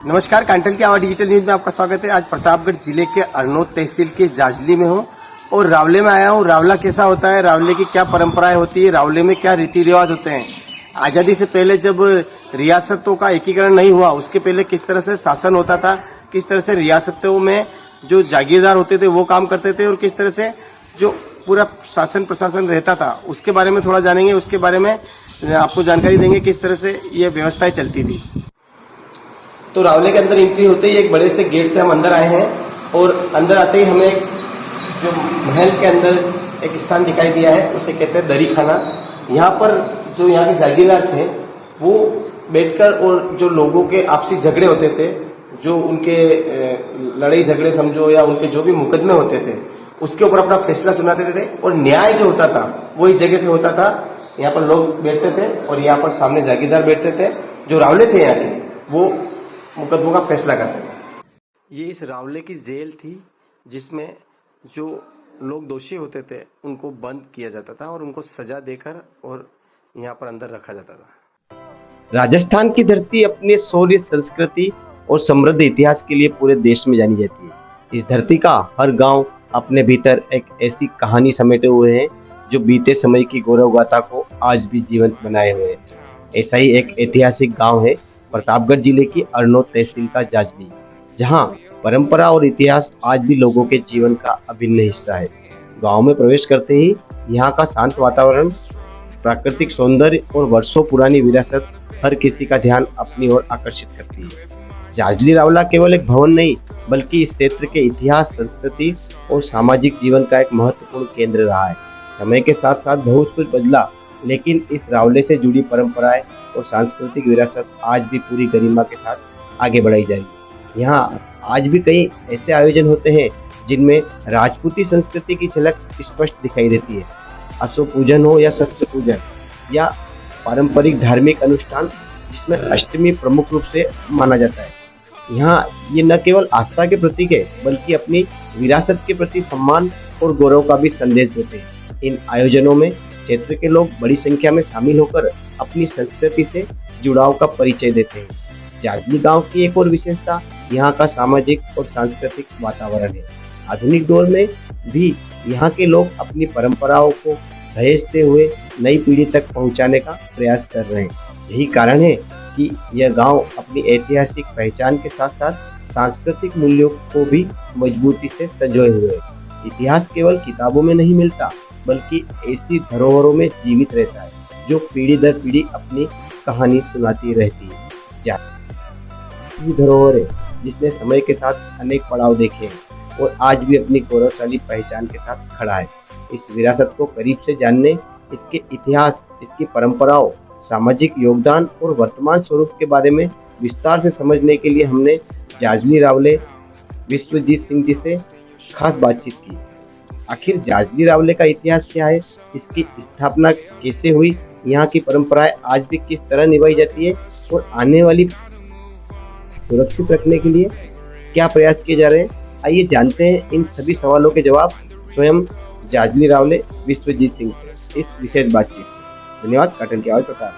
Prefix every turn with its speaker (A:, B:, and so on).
A: नमस्कार, कांटल की आवाज डिजिटल न्यूज में आपका स्वागत है। आज प्रतापगढ़ जिले के अरनोद तहसील के जाजली में हूँ और रावले में आया हूँ। रावला कैसा होता है, रावले की क्या परंपराएं होती है, रावले में क्या रीति रिवाज होते हैं। आजादी से पहले जब रियासतों का एकीकरण नहीं हुआ, उसके पहले किस तरह से शासन होता था, किस तरह से रियासतों में जो जागीरदार होते थे वो काम करते थे और किस तरह से जो पूरा शासन प्रशासन रहता था, उसके बारे में थोड़ा जानेंगे। उसके बारे में आपको जानकारी देंगे किस तरह से ये व्यवस्थाएं चलती थी। तो रावले के अंदर एंट्री होते ही एक बड़े से गेट से हम अंदर आए हैं और अंदर आते ही हमें जो महल के अंदर एक स्थान दिखाई दिया है, उसे कहते हैं दरी खाना। यहाँ पर जो यहाँ के जागीरदार थे वो बैठकर और जो लोगों के आपसी झगड़े होते थे, जो उनके लड़ाई झगड़े समझो या उनके जो भी मुकदमे होते थे, उसके ऊपर अपना फैसला सुनाते थे और न्याय जो होता था वो इस जगह से होता था। यहाँ पर लोग बैठते थे और यहाँ पर सामने जागीरदार बैठते थे, जो रावले थे यहाँ के, वो मुकदमों का फैसला करते थे। ये इस रावले की जेल थी जिसमें जो लोग दोषी होते थे उनको बंद किया जाता था और उनको सजा देकर और यहाँ पर अंदर रखा जाता था।
B: राजस्थान की धरती अपने शौर्य, संस्कृति और समृद्ध इतिहास के लिए पूरे देश में जानी जाती है। इस धरती का हर गांव अपने भीतर एक ऐसी कहानी समेटे हुए है जो बीते समय की गौरव गाथा को आज भी जीवंत बनाए हुए है। ऐसा ही एक ऐतिहासिक गांव है प्रतापगढ़ जिले की अरनोद तहसील का जाजली, जहां परंपरा और इतिहास आज भी लोगों के जीवन का अभिन्न हिस्सा है। गांव में प्रवेश करते ही यहां का शांत वातावरण, प्राकृतिक सौंदर्य और वर्षों पुरानी विरासत हर किसी का ध्यान अपनी ओर आकर्षित करती है। जाजली रावला केवल एक भवन नहीं, बल्कि इस क्षेत्र के इतिहास, संस्कृति और सामाजिक जीवन का एक महत्वपूर्ण केंद्र रहा है। समय के साथ साथ बहुत कुछ बदला, लेकिन इस रावले से जुड़ी परंपराएं और सांस्कृतिक विरासत आज भी पूरी गरिमा के साथ आगे बढ़ाई जाएगी। यहाँ आज भी कई ऐसे आयोजन होते हैं जिनमें राजपूती संस्कृति की झलक स्पष्ट दिखाई देती है। अश्व पूजन हो या शस्त्र पूजन या पारंपरिक धार्मिक अनुष्ठान, जिसमें अष्टमी प्रमुख रूप से माना जाता है। यहाँ ये न केवल आस्था के प्रतीक है, बल्कि अपनी विरासत के प्रति सम्मान और गौरव का भी संदेश देते हैं। इन आयोजनों में क्षेत्र के लोग बड़ी संख्या में शामिल होकर अपनी संस्कृति से जुड़ाव का परिचय देते हैं। जाजली गांव की एक और विशेषता यहाँ का सामाजिक और सांस्कृतिक वातावरण है। आधुनिक दौर में भी यहाँ के लोग अपनी परंपराओं को सहेजते हुए नई पीढ़ी तक पहुँचाने का प्रयास कर रहे हैं। यही कारण है कि यह गांव अपनी ऐतिहासिक पहचान के साथ साथ सांस्कृतिक मूल्यों को भी मजबूती से संजोए हुए है। इतिहास केवल किताबों में नहीं मिलता, बल्कि ऐसी धरोहरों में जीवित रहता है जो पीढ़ी दर पीढ़ी अपनी कहानी सुनाती रहती है। ये धरोहर है जिसने समय के साथ अनेक पड़ाव देखे हैं और आज भी अपनी गौरवशाली पहचान के साथ खड़ा है। इस विरासत को करीब से जानने, इसके इतिहास, इसकी परंपराओं, सामाजिक योगदान और वर्तमान स्वरूप के बारे में विस्तार से समझने के लिए हमने जाजली रावले विश्वजीत सिंह जी से खास बातचीत की। आखिर जाजली रावले का इतिहास क्या है, इसकी स्थापना कैसे हुई, यहाँ की परंपराएं आज भी किस तरह निभाई जाती है और आने वाली सुरक्षित रखने के लिए क्या प्रयास किए जा रहे हैं। आइए जानते हैं इन सभी सवालों के जवाब स्वयं जाजली रावले विश्वजीत सिंह से इस विशेष बातचीत। धन्यवाद। काटन की आवाज प्रकार।